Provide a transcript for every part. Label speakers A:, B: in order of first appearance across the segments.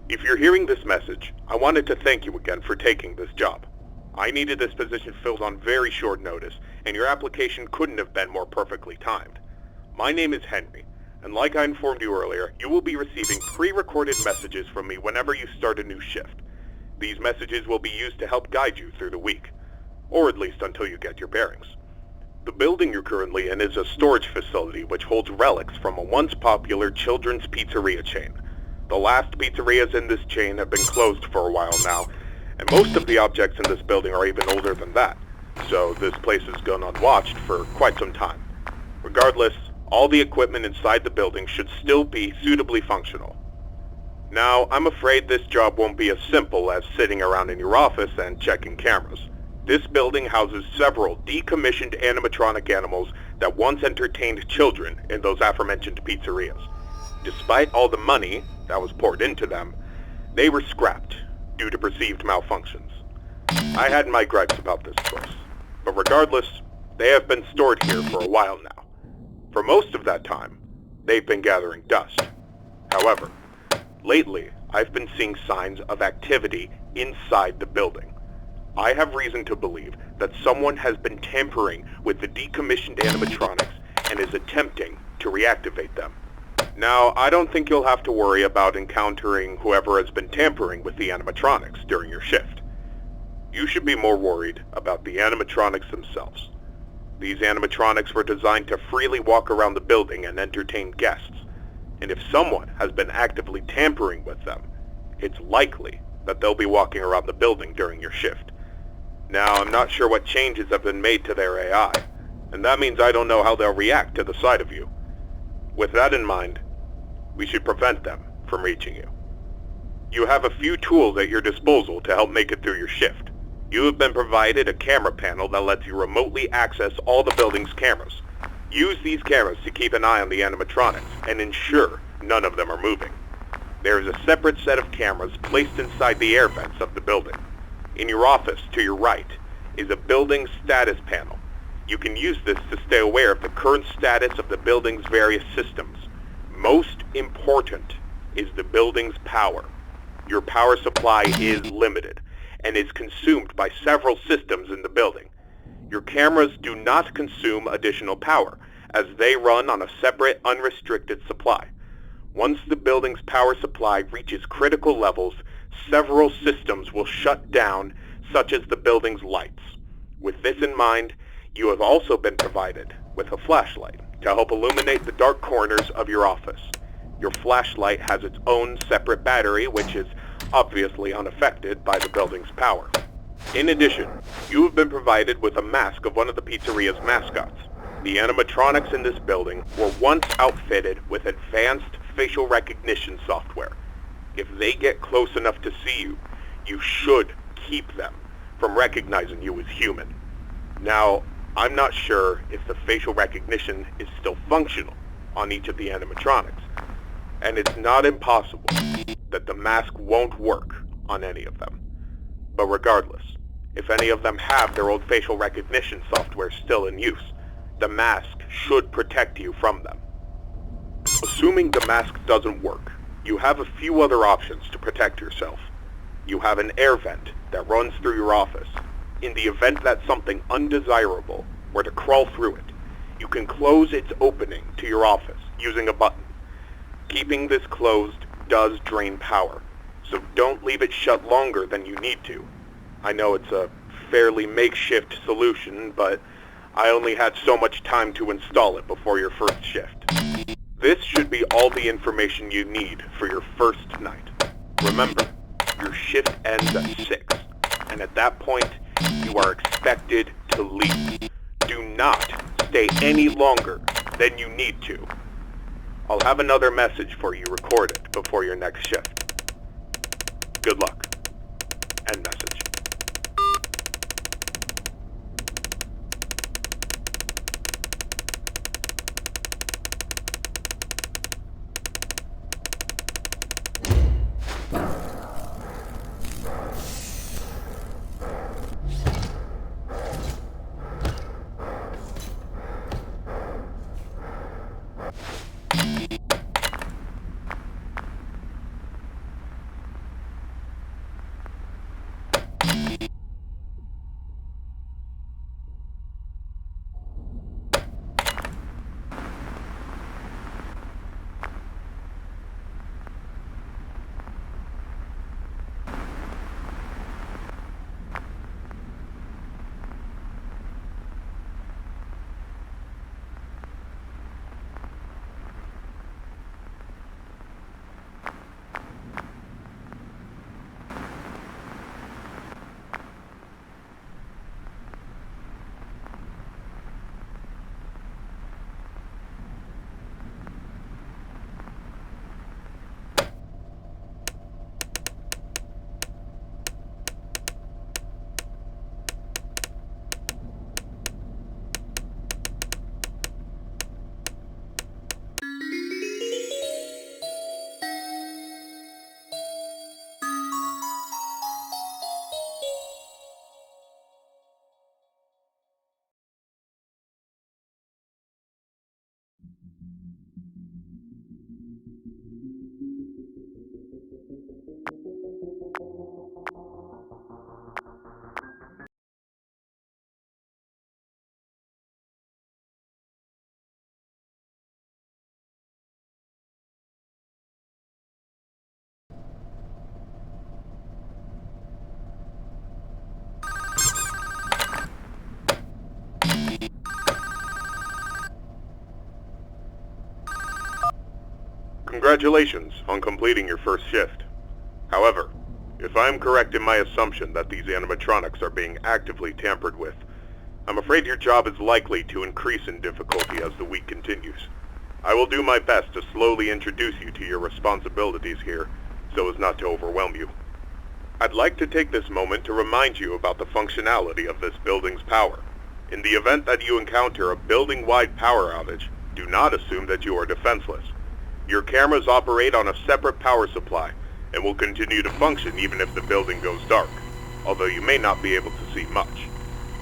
A: If you're hearing this message, I wanted to thank you again for taking this job. I needed this position filled on very short notice, and your application couldn't have been more perfectly timed. My name is Henry, and like I informed you earlier, you will be receiving pre-recorded messages from me whenever you start a new shift. These messages will be used to help guide you through the week, or at least until you get your bearings. The building you're currently in is a storage facility which holds relics from a once popular children's pizzeria chain. The last pizzerias in this chain have been closed for a while now, and most of the objects in this building are even older than that, so this place has gone unwatched for quite some time. Regardless, all the equipment inside the building should still be suitably functional. Now, I'm afraid this job won't be as simple as sitting around in your office and checking cameras. This building houses several decommissioned animatronic animals that once entertained children in those aforementioned pizzerias. Despite all the money that was poured into them, they were scrapped due to perceived malfunctions. I had my gripes about this choice, but regardless, they have been stored here for a while now. For most of that time, they've been gathering dust. However, lately, I've been seeing signs of activity inside the building. I have reason to believe that someone has been tampering with the decommissioned animatronics and is attempting to reactivate them. Now, I don't think you'll have to worry about encountering whoever has been tampering with the animatronics during your shift. You should be more worried about the animatronics themselves. These animatronics were designed to freely walk around the building and entertain guests, and if someone has been actively tampering with them, it's likely that they'll be walking around the building during your shift. Now, I'm not sure what changes have been made to their AI, and that means I don't know how they'll react to the sight of you. With that in mind, we should prevent them from reaching you. You have a few tools at your disposal to help make it through your shift. You have been provided a camera panel that lets you remotely access all the building's cameras. Use these cameras to keep an eye on the animatronics and ensure none of them are moving. There is a separate set of cameras placed inside the air vents of the building. In your office, to your right, is a building status panel. You can use this to stay aware of the current status of the building's various systems. Most important is the building's power. Your power supply is limited and is consumed by several systems in the building. Your cameras do not consume additional power, as they run on a separate, unrestricted supply. Once the building's power supply reaches critical levels, several systems will shut down, such as the building's lights. With this in mind, you have also been provided with a flashlight to help illuminate the dark corners of your office. Your flashlight has its own separate battery, which is obviously unaffected by the building's power. In addition, you have been provided with a mask of one of the pizzeria's mascots. The animatronics in this building were once outfitted with advanced facial recognition software. If they get close enough to see you, you should keep them from recognizing you as human. Now, I'm not sure if the facial recognition is still functional on each of the animatronics, and it's not impossible that the mask won't work on any of them. But regardless, if any of them have their old facial recognition software still in use, the mask should protect you from them. Assuming the mask doesn't work, you have a few other options to protect yourself. You have an air vent that runs through your office. In the event that something undesirable were to crawl through it, you can close its opening to your office using a button. Keeping this closed does drain power, so don't leave it shut longer than you need to. I know it's a fairly makeshift solution, but I only had so much time to install it before your first shift. This should be all the information you need for your first night. Remember, your shift ends at 6, and at that point, you are expected to leave. Do not stay any longer than you need to. I'll have another message for you recorded before your next shift. Good luck. End message. Congratulations on completing your first shift. However, if I am correct in my assumption that these animatronics are being actively tampered with, I'm afraid your job is likely to increase in difficulty as the week continues. I will do my best to slowly introduce you to your responsibilities here, so as not to overwhelm you. I'd like to take this moment to remind you about the functionality of this building's power. In the event that you encounter a building-wide power outage, do not assume that you are defenseless. Your cameras operate on a separate power supply and will continue to function even if the building goes dark, although you may not be able to see much.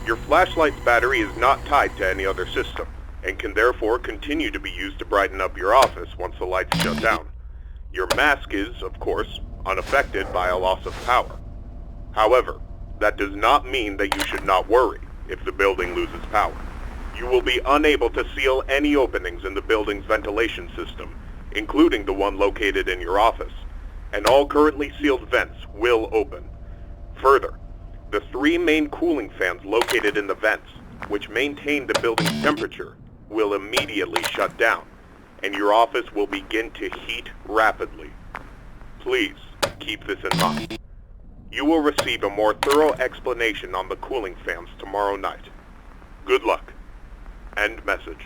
A: Your flashlight's battery is not tied to any other system, and can therefore continue to be used to brighten up your office once the lights shut down. Your mask is, of course, unaffected by a loss of power. However, that does not mean that you should not worry if the building loses power. You will be unable to seal any openings in the building's ventilation system, including the one located in your office, and all currently sealed vents will open. Further, the 3 main cooling fans located in the vents, which maintain the building's temperature, will immediately shut down, and your office will begin to heat rapidly. Please keep this in mind. You will receive a more thorough explanation on the cooling fans tomorrow night. Good luck. End message.